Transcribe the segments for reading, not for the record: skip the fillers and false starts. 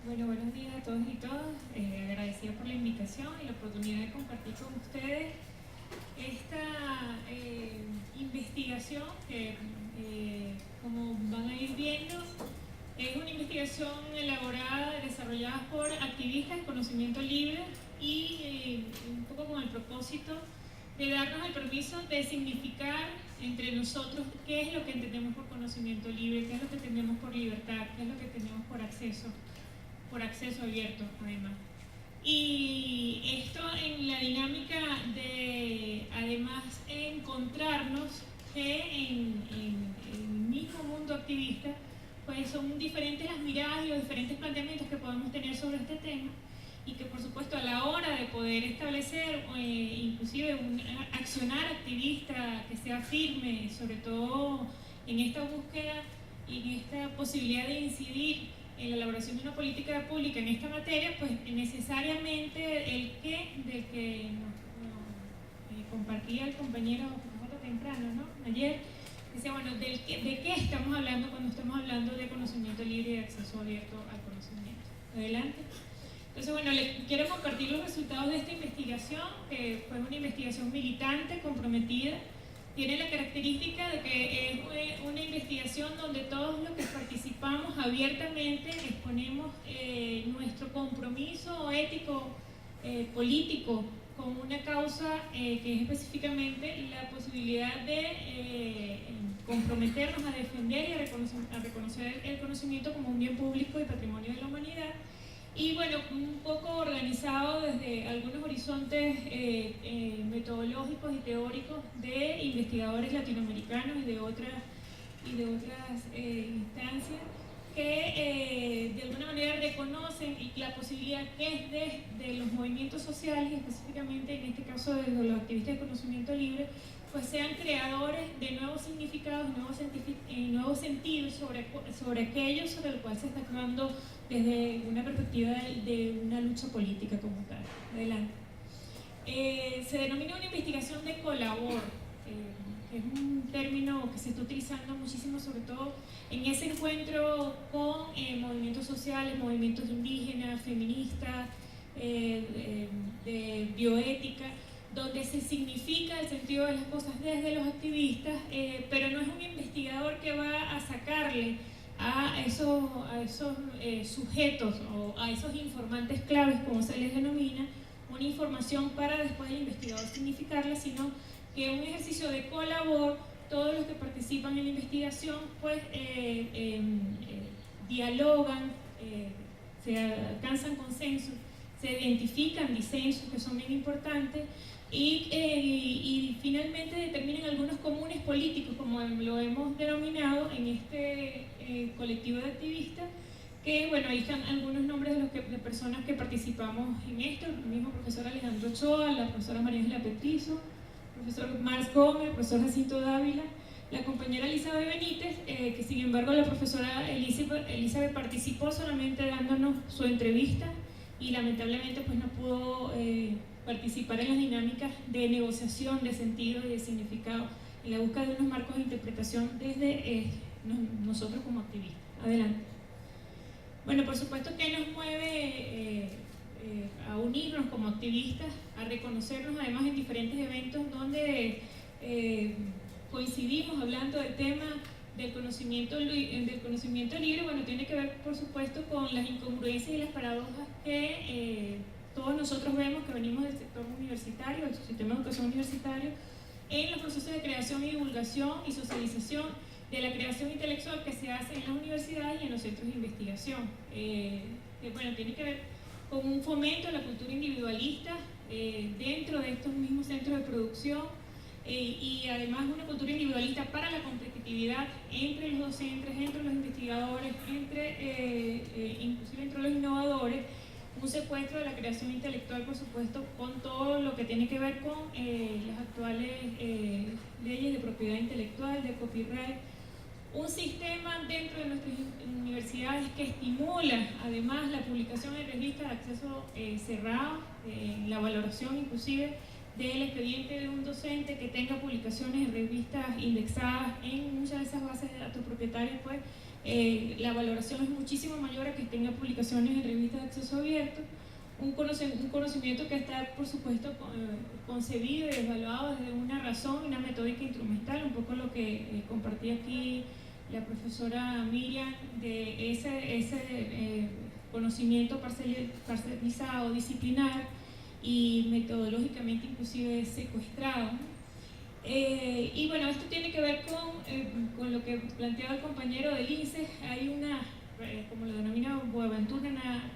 Bueno, buenos días a todos y todas. Agradecida por la invitación y la oportunidad de compartir con ustedes esta investigación que, como van a ir viendo, es una investigación elaborada, desarrollada por activistas de conocimiento libre y un poco con el propósito de darnos el permiso de significar entre nosotros qué es lo que entendemos por conocimiento libre, qué es lo que entendemos por libertad, qué es lo que entendemos por acceso abierto, además. Y esto en la dinámica de, además, encontrarnos que en el mismo mundo activista, pues son diferentes las miradas y los diferentes planteamientos que podemos tener sobre este tema, y que por supuesto a la hora de poder establecer inclusive un accionar activista que sea firme, sobre todo en esta búsqueda y en esta posibilidad de incidir en la elaboración de una política pública en esta materia, pues necesariamente el qué del que compartía el compañero temprano, ¿no? Ayer, decía, bueno, ¿de qué estamos hablando cuando estamos hablando de conocimiento libre y de acceso abierto al conocimiento? Adelante. Entonces, bueno, les quiero compartir los resultados de esta investigación, que fue una investigación militante, comprometida. Tiene la característica de que es una investigación donde todos los que participamos abiertamente exponemos nuestro compromiso ético, político, con una causa que es específicamente la posibilidad de comprometernos a defender y a reconocer el conocimiento como un bien público y patrimonio de la humanidad. Y bueno, un poco organizado desde algunos horizontes metodológicos y teóricos de investigadores latinoamericanos y de otras instancias que de alguna manera reconocen la posibilidad que es de los movimientos sociales, y específicamente en este caso de los activistas de conocimiento libre, pues sean creadores de nuevos significados, nuevos sentidos sobre aquello sobre el cual se está actuando desde una perspectiva de una lucha política como tal. Adelante. Se denomina una investigación de colabor, que es un término que se está utilizando muchísimo, sobre todo en ese encuentro con movimientos sociales, movimientos indígenas, feministas, de bioética, donde se significa el sentido de las cosas desde los activistas, pero no es un investigador que va a sacarle a esos sujetos o a esos informantes claves, como se les denomina, una información para después el investigador significarla, sino que un ejercicio de colabor, todos los que participan en la investigación pues dialogan, se alcanzan consensos, se identifican disensos que son bien importantes y finalmente determinan algunos comunes políticos, como lo hemos denominado en este colectivo de activistas, que bueno, ahí están algunos nombres de personas que participamos en esto: el mismo profesor Alejandro Ochoa, la profesora María Ángela Petrizo, el profesor Mars Gómez, el profesor Jacinto Dávila, la compañera Elizabeth Benítez, que sin embargo la profesora Elizabeth participó solamente dándonos su entrevista y lamentablemente pues no pudo participar en las dinámicas de negociación de sentido y de significado en la búsqueda de unos marcos de interpretación desde nosotros como activistas. Adelante. Bueno, por supuesto que nos mueve a unirnos como activistas, a reconocernos además en diferentes eventos donde coincidimos hablando del tema del conocimiento libre. Bueno, tiene que ver por supuesto con las incongruencias y las paradojas que todos nosotros vemos, que venimos del sector universitario, del sistema de educación universitario, en los procesos de creación y divulgación y socialización de la creación intelectual que se hace en las universidades y en los centros de investigación. Bueno, tiene que ver con un fomento de la cultura individualista dentro de estos mismos centros de producción, y además una cultura individualista para la competitividad entre los docentes, entre los investigadores, inclusive entre los innovadores, un secuestro de la creación intelectual, por supuesto, con todo lo que tiene que ver con las actuales leyes de propiedad intelectual, de copyright, un sistema dentro de nuestras universidades que estimula además la publicación en revistas de acceso cerrado, la valoración inclusive del expediente de un docente que tenga publicaciones en revistas indexadas en muchas de esas bases de datos propietarios, pues la valoración es muchísimo mayor a que tenga publicaciones en revistas de acceso abierto. Un conocimiento que está, por supuesto, concebido y evaluado desde una razón, una metódica instrumental, un poco lo que compartí aquí la profesora Miriam, de ese conocimiento parcializado, disciplinar y metodológicamente inclusive secuestrado. Y bueno, esto tiene que ver con lo que planteaba el compañero del INSEE. Hay una, como lo denomina Boaventura, una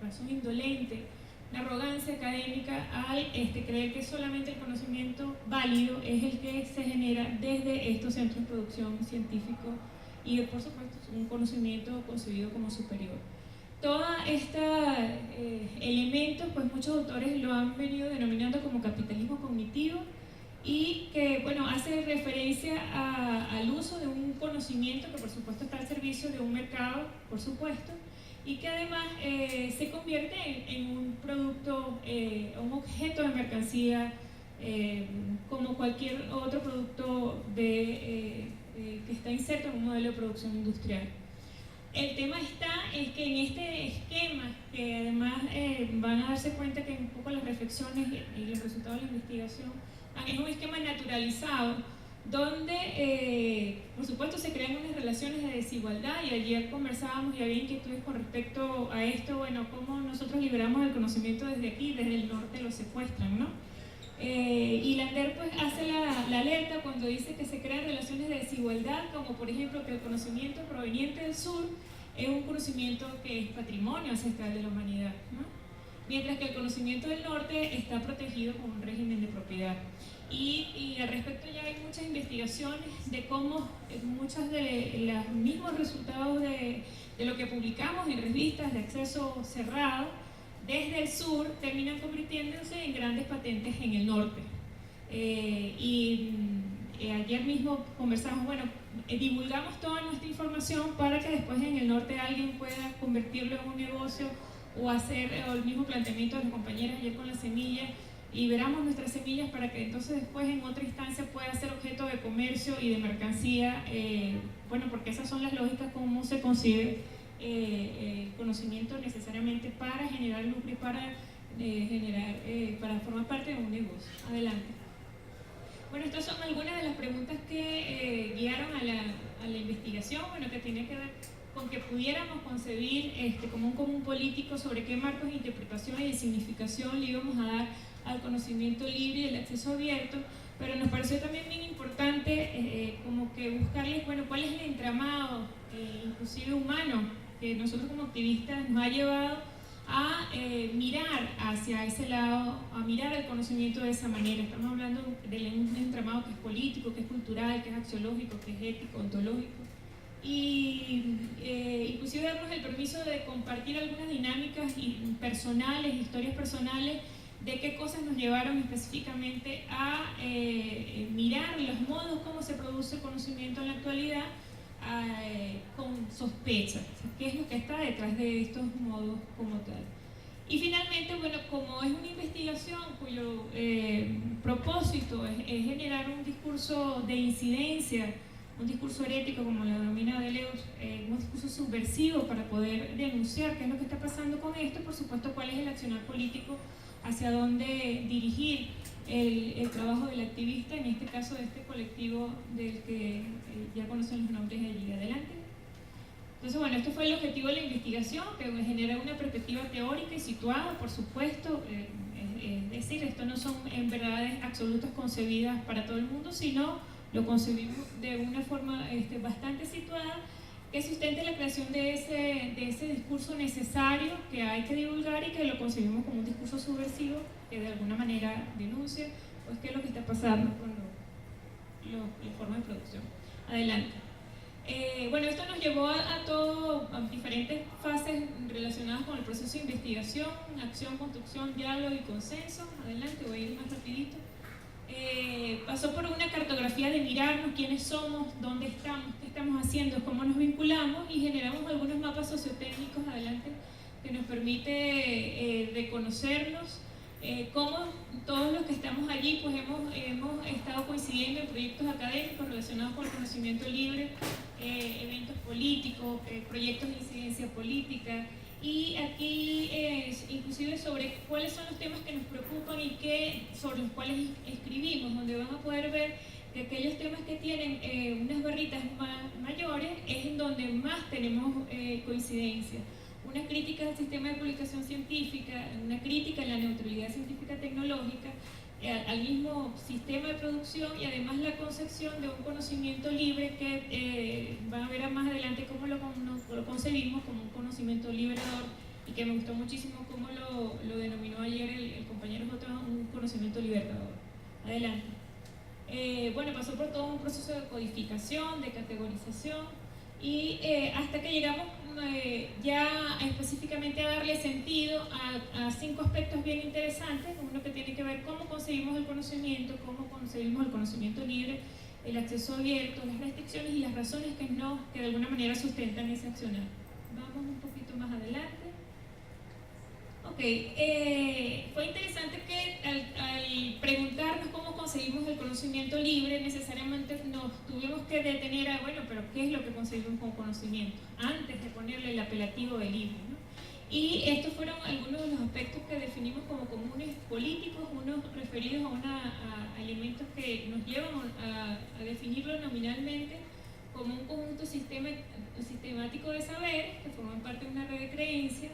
razón indolente, una arrogancia académica al creer que solamente el conocimiento válido es el que se genera desde estos centros de producción científico y por supuesto un conocimiento concebido como superior. Todos estos elementos, pues muchos autores lo han venido denominando como capitalismo cognitivo, y que, bueno, hace referencia al uso de un conocimiento que por supuesto está al servicio de un mercado, por supuesto, y que además se convierte en un producto, un objeto de mercancía, como cualquier otro producto que está inserto en un modelo de producción industrial. El tema es que en este esquema, que además van a darse cuenta que un poco las reflexiones y los resultados de la investigación es un esquema naturalizado, donde por supuesto se crean unas relaciones de desigualdad, y ayer conversábamos y había inquietudes con respecto a esto, bueno, cómo nosotros liberamos el conocimiento desde aquí, desde el norte lo secuestran, ¿no? Y Lander pues hace la alerta cuando dice que se crean relaciones de desigualdad, como por ejemplo que el conocimiento proveniente del sur es un conocimiento que es patrimonio ancestral de la humanidad, ¿no? Mientras que el conocimiento del norte está protegido con un régimen de propiedad. Y al respecto ya hay muchas investigaciones de cómo muchos de los mismos resultados de lo que publicamos en revistas de acceso cerrado desde el sur terminan convirtiéndose en grandes patentes en el norte. Ayer mismo conversamos, bueno, divulgamos toda nuestra información para que después en el norte alguien pueda convertirlo en un negocio o hacer el mismo planteamiento de los compañeros ayer con las semillas, liberamos nuestras semillas para que entonces después en otra instancia pueda ser objeto de comercio y de mercancía, bueno, porque esas son las lógicas como se concibe conocimiento necesariamente para generar lucro y para formar parte de un negocio. Adelante. Bueno, estas son algunas de las preguntas que guiaron a la investigación, bueno, que tiene que ver con que pudiéramos concebir como un común político sobre qué marcos de interpretación y de significación le íbamos a dar al conocimiento libre y el acceso abierto, pero nos pareció también bien importante como que buscarles, bueno, cuál es el entramado, inclusive humano, que nosotros como activistas nos ha llevado a mirar hacia ese lado, a mirar el conocimiento de esa manera. Estamos hablando de un entramado que es político, que es cultural, que es axiológico, que es ético, ontológico. Y inclusive darnos el permiso de compartir algunas dinámicas personales, historias personales, de qué cosas nos llevaron específicamente a mirar los modos como se produce el conocimiento en la actualidad con sospecha, qué es lo que está detrás de estos modos como tal. Y finalmente, bueno, como es una investigación cuyo propósito es generar un discurso de incidencia, un discurso herético, como lo denomina Deleuze, un discurso subversivo para poder denunciar qué es lo que está pasando con esto, por supuesto, cuál es el accionar político, hacia dónde dirigir el trabajo del activista, en este caso de este colectivo del que ya conocen los nombres allí. Adelante. Entonces, bueno, esto fue el objetivo de la investigación, que genera una perspectiva teórica y situada, por supuesto, es decir, esto no son en verdades absolutas concebidas para todo el mundo, sino lo concebimos de una forma bastante situada, que sustente la creación de ese discurso necesario que hay que divulgar y que lo concebimos como un discurso subversivo que de alguna manera denuncia pues qué es lo que está pasando con la forma de producción. Adelante. Bueno, esto nos llevó a diferentes fases relacionadas con el proceso de investigación, acción, construcción, diálogo y consenso. Adelante, voy a ir más rapidito. Pasó por una cartografía de mirarnos quiénes somos, dónde estamos, qué estamos haciendo, cómo nos vinculamos, y generamos algunos mapas sociotécnicos, adelante, que nos permite reconocernos, cómo todos los que estamos allí pues hemos estado coincidiendo en proyectos académicos relacionados con el conocimiento libre eventos políticos, proyectos de incidencia política, y aquí inclusive sobre cuáles son los temas que nos preocupan y sobre los cuales escribimos, donde van a poder ver que aquellos temas que tienen unas barritas mayores es en donde más tenemos coincidencia. Una crítica al sistema de publicación científica, una crítica a la neutralidad científica tecnológica, al mismo sistema de producción, y además la concepción de un conocimiento libre que van a ver más adelante cómo lo concebimos como un conocimiento liberador, y que me gustó muchísimo cómo lo denominó ayer el compañero J, un conocimiento libertador. Adelante. Bueno, pasó por todo un proceso de codificación, de categorización, y hasta que llegamos ya específicamente a darle sentido a 5 aspectos bien interesantes. Uno que tiene que ver cómo concebimos el conocimiento, cómo concebimos el conocimiento libre, el acceso abierto, las restricciones y las razones que de alguna manera sustentan ese accionar. Vamos un poquito más adelante. Ok, fue interesante que al preguntarnos cómo concebimos el conocimiento libre, necesariamente nos tuvimos que detener a, bueno, pero ¿qué es lo que concebimos como conocimiento? Antes de ponerle el apelativo de libre, ¿no? Y estos fueron algunos de los aspectos que definimos como comunes políticos, unos referidos a elementos que nos llevan a definirlo nominalmente como un conjunto sistemático de saberes que forman parte de una red de creencias,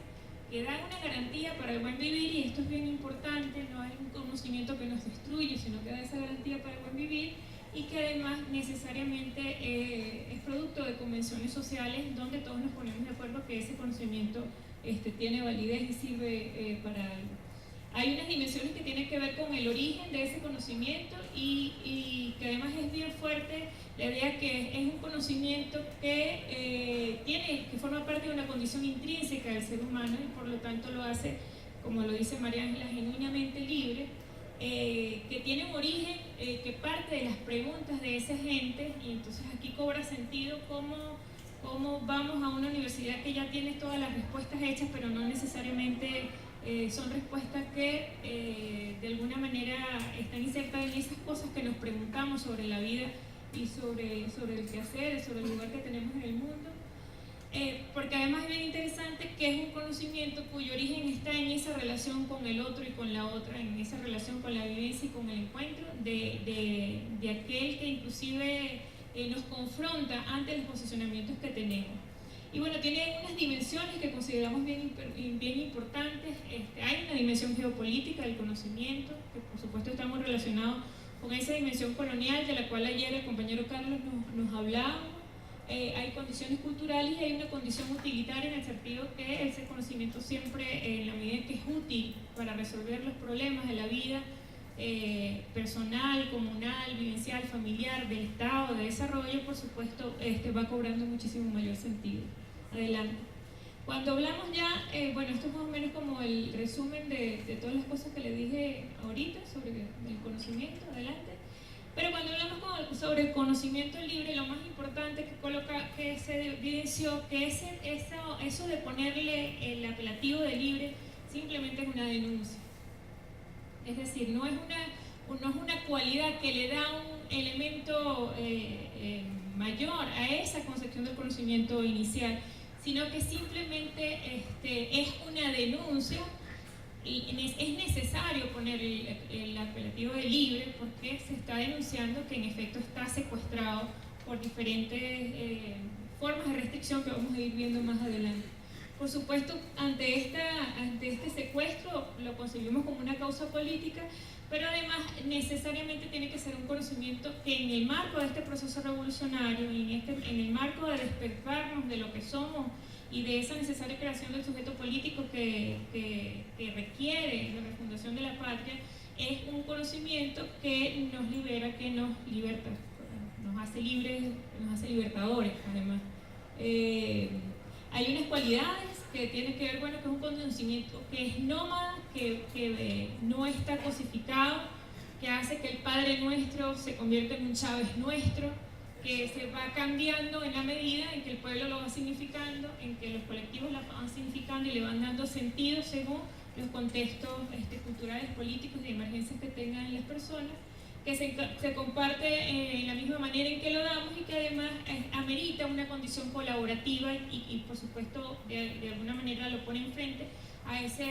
que dan una garantía para el buen vivir, y esto es bien importante. No es un conocimiento que nos destruye, sino que da esa garantía para el buen vivir, y que además necesariamente es producto de convenciones sociales donde todos nos ponemos de acuerdo que ese conocimiento tiene validez y sirve para algo. Hay unas dimensiones que tienen que ver con el origen de ese conocimiento, y que además es bien fuerte la idea que es un conocimiento que forma parte de una condición intrínseca del ser humano, y por lo tanto lo hace, como lo dice María Ángela, genuinamente libre, que tiene un origen que parte de las preguntas de esa gente. Y entonces aquí cobra sentido cómo vamos a una universidad que ya tiene todas las respuestas hechas, pero no necesariamente son respuestas que de alguna manera están insertadas en esas cosas que nos preguntamos sobre la vida y sobre el quehacer, sobre el lugar que tenemos en el mundo. Porque además es bien interesante que es un conocimiento cuyo origen está en esa relación con el otro y con la otra, en esa relación con la vivencia y con el encuentro de aquel que inclusive nos confronta ante los posicionamientos que tenemos. Y bueno, tiene unas dimensiones que consideramos bien importantes. Hay una dimensión geopolítica del conocimiento, que por supuesto está muy relacionado con esa dimensión colonial de la cual ayer el compañero Carlos nos hablaba. Hay condiciones culturales y hay una condición utilitaria, en el sentido que ese conocimiento siempre, en la medida que es útil para resolver los problemas de la vida personal, comunal, vivencial, familiar, del Estado, de desarrollo, por supuesto, va cobrando muchísimo mayor sentido. Adelante. Cuando hablamos ya, bueno, esto es más o menos como el resumen de todas las cosas que le dije ahorita sobre el conocimiento. Adelante. Pero cuando hablamos sobre el conocimiento libre, lo más importante que se evidenció que eso de ponerle el apelativo de libre simplemente es una denuncia. Es decir, no es una cualidad que le da un elemento mayor a esa concepción del conocimiento inicial, sino que simplemente es una denuncia. Y es necesario poner el apelativo de libre porque se está denunciando que en efecto está secuestrado por diferentes formas de restricción que vamos a ir viendo más adelante. Por supuesto, ante este secuestro lo concebimos como una causa política, pero además necesariamente tiene que ser un conocimiento que en el marco de este proceso revolucionario, en el marco de despertarnos de lo que somos y de esa necesaria creación del sujeto político que requiere la refundación de la patria, es un conocimiento que nos libera, que nos liberta, nos hace libres, nos hace libertadores además. Hay unas cualidades que tienen que ver, bueno, que es un conocimiento que es nómada, que no está cosificado, que hace que el Padre Nuestro se convierta en un Chávez nuestro, que se va cambiando en la medida en que el pueblo lo va significando, en que los colectivos lo van significando y le van dando sentido según los contextos culturales, políticos y de emergencias que tengan las personas, que se comparte en la misma manera en que lo damos y que además amerita una condición colaborativa y por supuesto de alguna manera lo pone enfrente a esa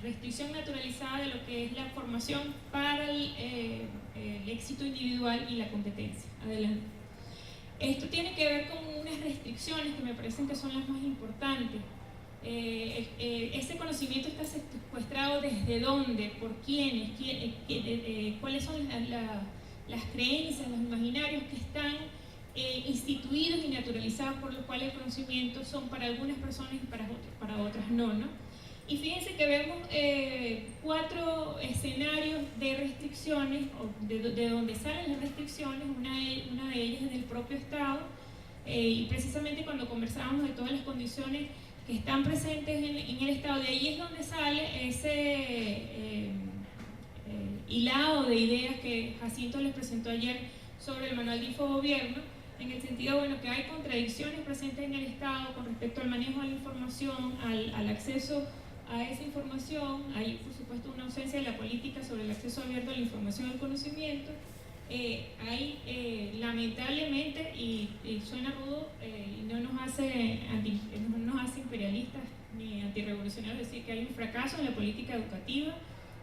restricción naturalizada de lo que es la formación para el éxito individual y la competencia. Adelante. Esto tiene que ver con unas restricciones que me parecen que son las más importantes. Ese conocimiento está secuestrado desde dónde, por quiénes, cuáles son las creencias, los imaginarios que están instituidos y naturalizados, por los cuales el conocimiento son para algunas personas y para otras no. Y fíjense que vemos 4 escenarios de restricciones, o de donde salen las restricciones. Una de ellas es del propio Estado, y precisamente cuando conversábamos de todas las condiciones que están presentes en el Estado, de ahí es donde sale ese hilado de ideas que Jacinto les presentó ayer sobre el manual de infogobierno, en el sentido, bueno, que hay contradicciones presentes en el Estado con respecto al manejo de la información, al acceso a esa información. Hay, por supuesto, una ausencia de la política sobre el acceso abierto a la información y al conocimiento. Hay, lamentablemente, y suena rudo, y no nos hace imperialistas ni antirrevolucionarios decir que hay un fracaso en la política educativa.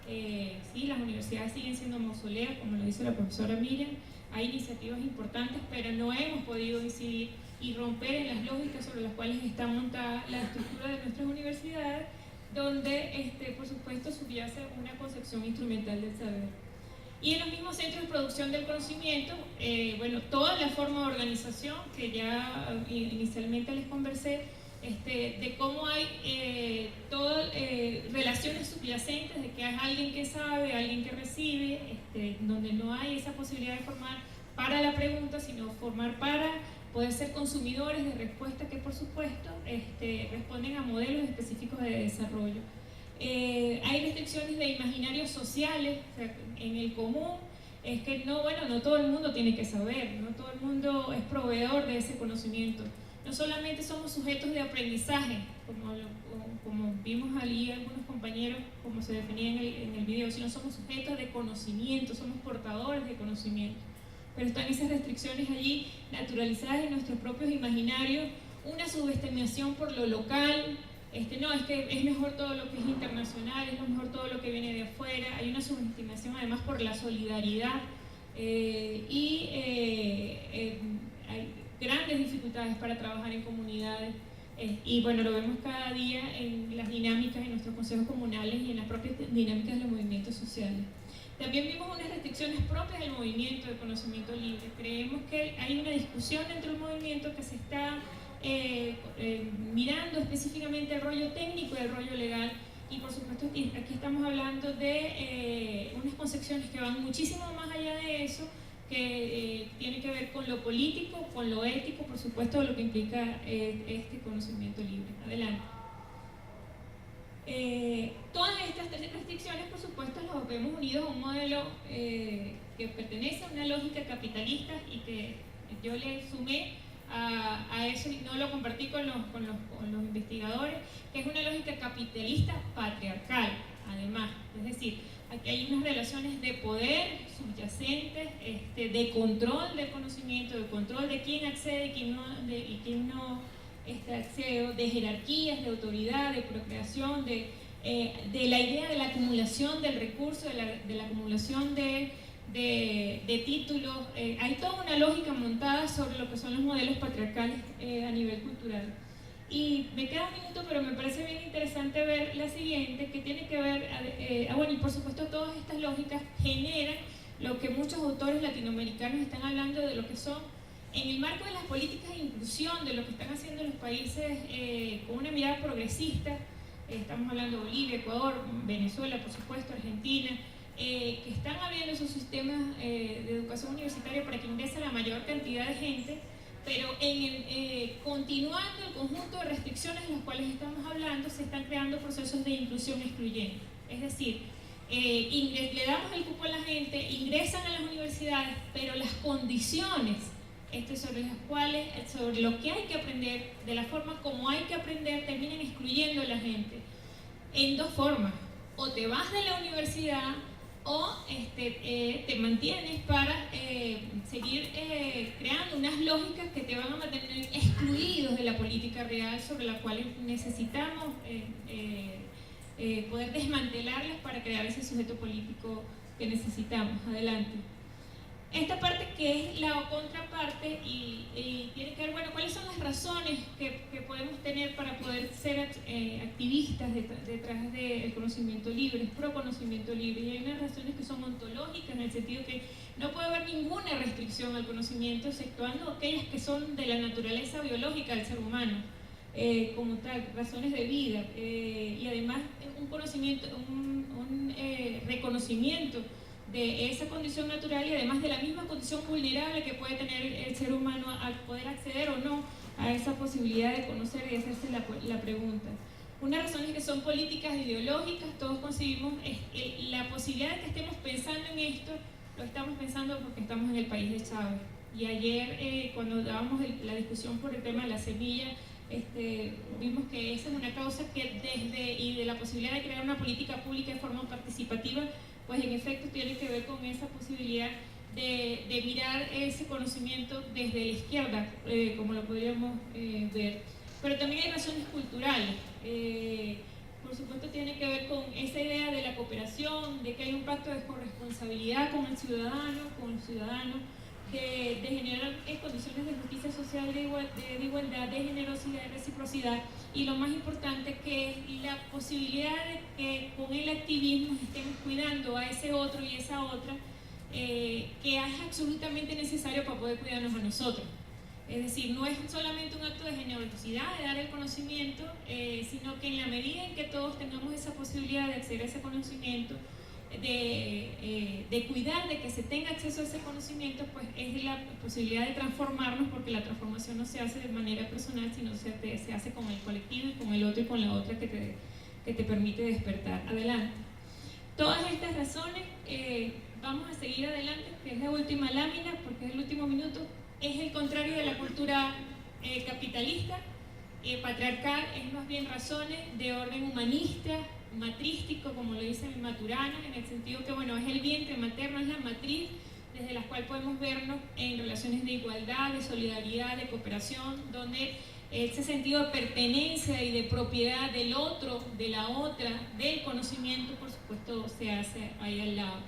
Sí, las universidades siguen siendo mausoleos, como lo dice la profesora Miriam. Hay iniciativas importantes, pero no hemos podido incidir y romper en las lógicas sobre las cuales está montada la estructura de nuestras universidades, donde, por supuesto, subyace una concepción instrumental del saber. Y en los mismos centros de producción del conocimiento, bueno, toda la forma de organización que ya inicialmente les conversé, de cómo hay todas relaciones subyacentes, de que hay alguien que sabe, alguien que recibe, donde no hay esa posibilidad de formar para la pregunta, sino formar para poder ser consumidores de respuestas que, por supuesto, responden a modelos específicos de desarrollo. Hay restricciones de imaginarios sociales, o sea, en el común. Es que no todo el mundo tiene que saber, no todo el mundo es proveedor de ese conocimiento. No solamente somos sujetos de aprendizaje, como vimos allí algunos compañeros, como se definía en el video, sino somos sujetos de conocimiento, somos portadores de conocimiento. Pero están esas restricciones allí naturalizadas en nuestros propios imaginarios, una subestimación por lo local. No, es que es mejor todo lo que es internacional, es mejor todo lo que viene de afuera. Hay una subestimación además por la solidaridad, hay grandes dificultades para trabajar en comunidades, y bueno, lo vemos cada día en las dinámicas en nuestros consejos comunales y en las propias dinámicas de los movimientos sociales. También vimos unas restricciones propias del movimiento de conocimiento libre. Creemos que hay una discusión dentro del movimiento que se está mirando específicamente el rollo técnico y el rollo legal, y por supuesto aquí estamos hablando de unas concepciones que van muchísimo más allá de eso, que tiene que ver con lo político, con lo ético, por supuesto, lo que implica este conocimiento libre. Adelante. Todas estas restricciones, por supuesto, las vemos unidos a un modelo que pertenece a una lógica capitalista, y que yo le sumé a eso, y no lo compartí con los investigadores, que es una lógica capitalista patriarcal, además. Es decir, aquí hay unas relaciones de poder subyacentes, de control del conocimiento, de control de quién accede y quién no accede, de jerarquías, de autoridad, de procreación, de la idea de la acumulación del recurso, de la acumulación de títulos. Hay toda una lógica montada sobre lo que son los modelos patriarcales a nivel cultural. Y me queda un minuto, pero me parece bien interesante ver la siguiente, que tiene que ver, bueno, y por supuesto todas estas lógicas generan lo que muchos autores latinoamericanos están hablando de lo que son, en el marco de las políticas de inclusión, de lo que están haciendo los países con una mirada progresista. Estamos hablando de Bolivia, Ecuador, Venezuela, por supuesto, Argentina, que están abriendo esos sistemas de educación universitaria para que ingrese la mayor cantidad de gente, pero continuando el conjunto de restricciones de las cuales estamos hablando, se están creando procesos de inclusión excluyente. Es decir, le damos el cupo a la gente, ingresan a las universidades, pero las condiciones sobre lo que hay que aprender, de la forma como hay que aprender, terminan excluyendo a la gente en dos formas: o te vas de la universidad o te mantienes para seguir creando unas lógicas que te van a mantener excluidos de la política real sobre la cual necesitamos poder desmantelarlas para crear ese sujeto político que necesitamos. Adelante. Esta parte que es la contraparte y tiene que ver, bueno, cuáles son las razones que podemos tener para poder ser activistas detrás del conocimiento libre, pro conocimiento libre. Y hay unas razones que son ontológicas, en el sentido que no puede haber ninguna restricción al conocimiento, exceptuando aquellas que son de la naturaleza biológica del ser humano, como tal, razones de vida, y además un conocimiento, un reconocimiento de esa condición natural y además de la misma condición vulnerable que puede tener el ser humano al poder acceder o no a esa posibilidad de conocer y hacerse la pregunta. Unas razones que son políticas ideológicas, todos concebimos la posibilidad de que estemos pensando en esto, lo estamos pensando porque estamos en el país de Chávez. Y ayer cuando dábamos la discusión por el tema de la semilla, vimos que esa es una causa que y de la posibilidad de crear una política pública de forma participativa, pues en efecto tiene que ver con esa posibilidad de mirar ese conocimiento desde la izquierda, como lo podríamos ver. Pero también hay razones culturales. Por supuesto tiene que ver con esa idea de la cooperación, de que hay un pacto de corresponsabilidad con el ciudadano, de generar condiciones de justicia social, de igualdad, de generosidad, de reciprocidad, y lo más importante que es la posibilidad de que con el activismo estemos cuidando a ese otro y esa otra, que es absolutamente necesario para poder cuidarnos a nosotros. Es decir, no es solamente un acto de generosidad, de dar el conocimiento, sino que en la medida en que todos tengamos esa posibilidad de acceder a ese conocimiento, de cuidar de que se tenga acceso a ese conocimiento, pues es la posibilidad de transformarnos, porque la transformación no se hace de manera personal, sino se hace con el colectivo y con el otro y con la otra que te permite despertar. Adelante. Todas estas razones, vamos a seguir adelante, que es la última lámina, porque es el último minuto, es el contrario de la cultura capitalista, patriarcal, es más bien razones de orden humanista, matrístico, como lo dice Maturana, en el sentido que, bueno, es el vientre materno, es la matriz desde la cual podemos vernos en relaciones de igualdad, de solidaridad, de cooperación, donde ese sentido de pertenencia y de propiedad del otro, de la otra, del conocimiento, por supuesto, se hace ahí al lado.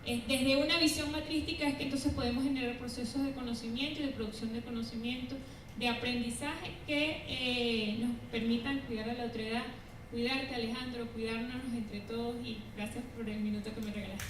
Desde una visión matrística es que entonces podemos generar procesos de conocimiento y de producción de conocimiento, de aprendizaje que nos permitan cuidar a la otredad. Cuidarte, Alejandro, cuidarnos entre todos, y gracias por el minuto que me regalaste.